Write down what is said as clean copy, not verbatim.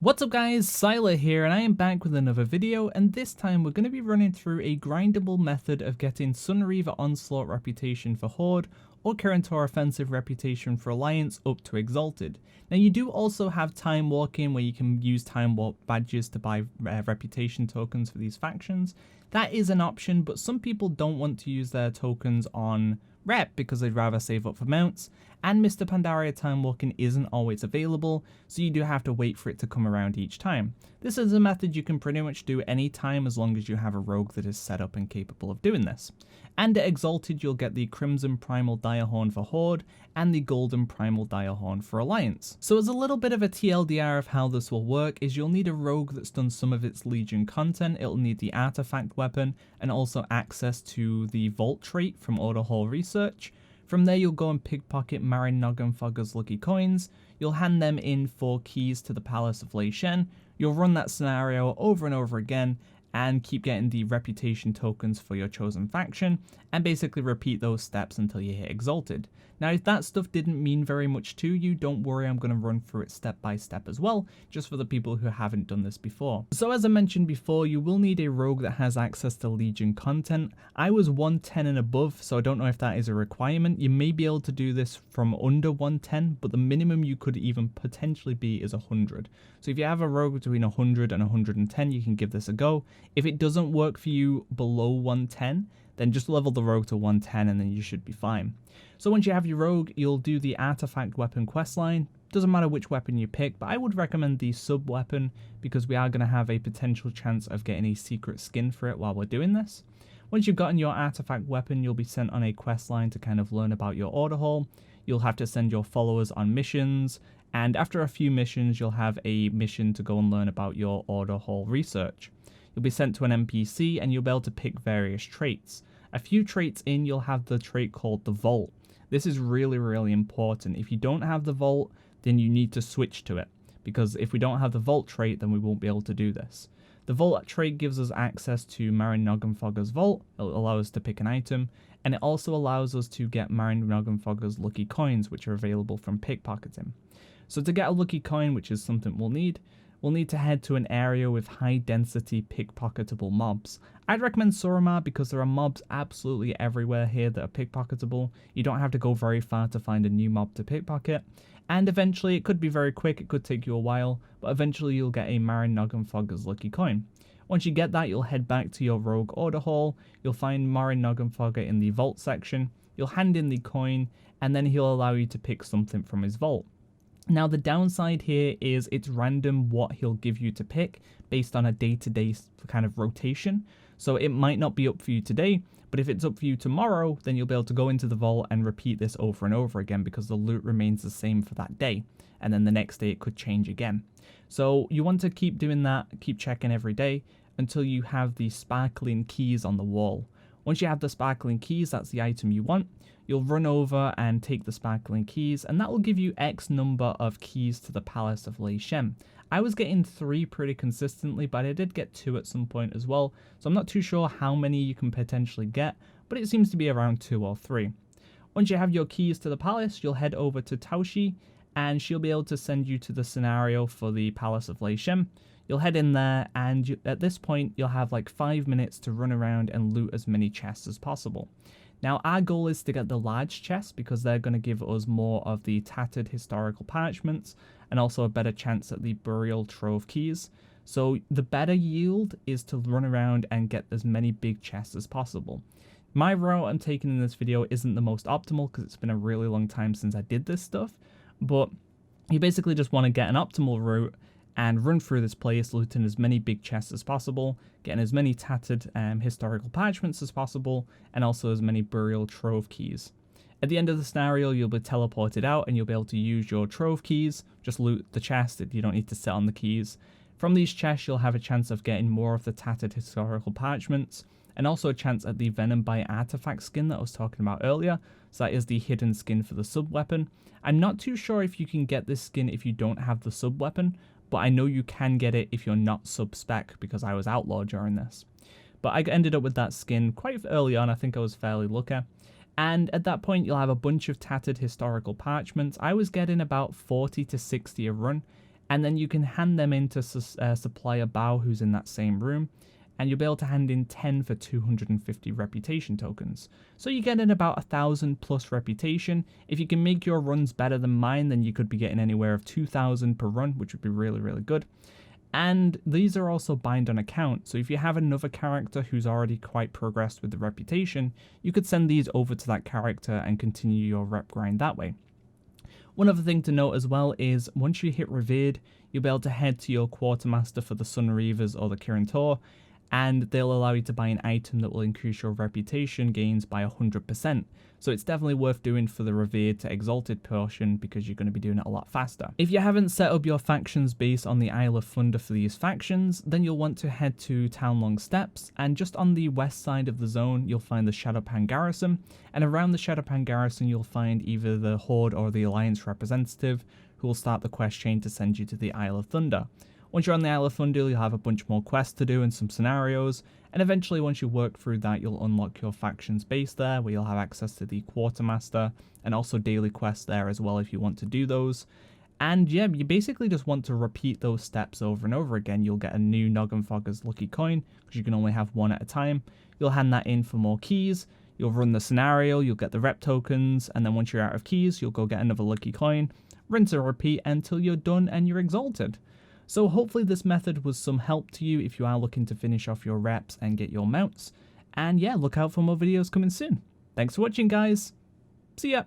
What's up guys, Syiler here, and I am back with another video, and this time we're going to be running through a grindable method of getting Sunreaver Onslaught reputation for Horde, or Kirin Tor Offensive reputation for Alliance up to exalted. Now you do also have Timewalking, where you can use Time Warp badges to buy reputation tokens for these factions. That is an option, but some people don't want to use their tokens on rep because they'd rather save up for mounts, and Mr. Pandaria Timewalking isn't always available, so you do have to wait for it to come around each time. This is a method you can pretty much do any time as long as you have a rogue that is set up and capable of doing this. And at Exalted you'll get the Crimson Primal Direhorn for Horde and the Golden Primal Direhorn for Alliance. So as a little bit of a TLDR of how this will work is you'll need a rogue that's done some of its Legion content, it'll need the artifact weapon and also access to the Vault trait from Order Hall Research. From there you'll go and pickpocket Marin Noggenfogger's lucky coins, you'll hand them in for keys to the Palace of Lei Shen, you'll run that scenario over and over again and keep getting the reputation tokens for your chosen faction, and basically repeat those steps until you hit Exalted. Now if that stuff didn't mean very much to you, don't worry, I'm going to run through it step by step as well, just for the people who haven't done this before. So as I mentioned before, you will need a rogue that has access to Legion content. I was 110 and above, so I don't know if that is a requirement. You may be able to do this from under 110, but the minimum you could even potentially be is 100. So if you have a rogue between 100 and 110, you can give this a go. If it doesn't work for you below 110, then just level the rogue to 110 and then you should be fine. So once you have your rogue, you'll do the artifact weapon questline. Doesn't matter which weapon you pick, but I would recommend the sub weapon because we are going to have a potential chance of getting a secret skin for it while we're doing this. Once you've gotten your artifact weapon, you'll be sent on a questline to kind of learn about your order hall. You'll have to send your followers on missions, and after a few missions, you'll have a mission to go and learn about your order hall research. You'll be sent to an NPC and you'll be able to pick various traits. A few traits in, you'll have the trait called the Vault. This is really important. If you don't have the Vault, then you need to switch to it, because if we don't have the Vault trait, then we won't be able to do this. The Vault trait gives us access to Marin Noggenfogger's Vault. It'll allow us to pick an item, and it also allows us to get Marin Noggenfogger's lucky coins, which are available from pickpocketing. So to get a lucky coin, which is something we'll need to head to an area with high density pickpocketable mobs. I'd recommend Suramar because there are mobs absolutely everywhere here that are pickpocketable. You don't have to go very far to find a new mob to pickpocket, and eventually it could be very quick, it could take you a while, but eventually you'll get a Marin Noggenfogger's lucky coin. Once you get that, you'll head back to your rogue order hall, you'll find Marin Noggenfogger in the vault section, you'll hand in the coin, and then he'll allow you to pick something from his vault. Now the downside here is it's random what he'll give you to pick based on a day-to-day kind of rotation. So it might not be up for you today, but if it's up for you tomorrow, then you'll be able to go into the vault and repeat this over and over again because the loot remains the same for that day. And then the next day it could change again. So you want to keep doing that, keep checking every day until you have the sparkling keys on the wall. Once you have the sparkling keys, that's the item you want. You'll run over and take the sparkling keys, and that will give you X number of keys to the Palace of Lei Shen. I was getting 3 pretty consistently, but I did get 2 at some point as well, so I'm not too sure how many you can potentially get, but it seems to be around 2 or 3. Once you have your keys to the palace, you'll head over to Taoshi, and she'll be able to send you to the scenario for the Palace of Lei Shen. You'll head in there, and at this point, you'll have like 5 minutes to run around and loot as many chests as possible. Now, our goal is to get the large chests because they're going to give us more of the tattered historical parchments and also a better chance at the burial trove keys. So the better yield is to run around and get as many big chests as possible. My route I'm taking in this video isn't the most optimal because it's been a really long time since I did this stuff, but you basically just want to get an optimal route and run through this place, looting as many big chests as possible, getting as many tattered historical parchments as possible, and also as many burial trove keys. At the end of the scenario, you'll be teleported out and you'll be able to use your trove keys, just loot the chest, you don't need to sit on the keys. From these chests, you'll have a chance of getting more of the tattered historical parchments, and also a chance at the Venom by Artifact skin that I was talking about earlier, so that is the hidden skin for the sub-weapon. I'm not too sure if you can get this skin if you don't have the sub-weapon, but I know you can get it if you're not sub-spec because I was outlaw during this. But I ended up with that skin quite early on, I think I was fairly lucky. And at that point you'll have a bunch of tattered historical parchments. I was getting about 40 to 60 a run, and then you can hand them in to Supplier Bao, who's in that same room, and you'll be able to hand in 10 for 250 reputation tokens. So you get in about 1,000 plus reputation. If you can make your runs better than mine, then you could be getting anywhere of 2,000 per run, which would be really, really good. And these are also bind on account, so if you have another character who's already quite progressed with the reputation, you could send these over to that character and continue your rep grind that way. One other thing to note as well is once you hit Revered, you'll be able to head to your Quartermaster for the Sunreavers or the Kirin Tor, and they'll allow you to buy an item that will increase your reputation gains by 100%. So it's definitely worth doing for the Revered to Exalted portion because you're going to be doing it a lot faster. If you haven't set up your factions based on the Isle of Thunder for these factions, then you'll want to head to Townlong Steppes, and just on the west side of the zone you'll find the Shadowpan Garrison, and around the Shadowpan Garrison you'll find either the Horde or the Alliance representative who will start the quest chain to send you to the Isle of Thunder. Once you're on the Isle of Thunder, you'll have a bunch more quests to do and some scenarios, and eventually once you work through that, you'll unlock your faction's base there, where you'll have access to the Quartermaster, and also daily quests there as well if you want to do those. And yeah, you basically just want to repeat those steps over and over again. You'll get a new Noggenfogger's Lucky Coin, because you can only have one at a time. You'll hand that in for more keys, you'll run the scenario, you'll get the rep tokens, and then once you're out of keys, you'll go get another Lucky Coin, rinse and repeat until you're done and you're exalted. So hopefully this method was some help to you if you are looking to finish off your reps and get your mounts. And yeah, look out for more videos coming soon. Thanks for watching, guys. See ya.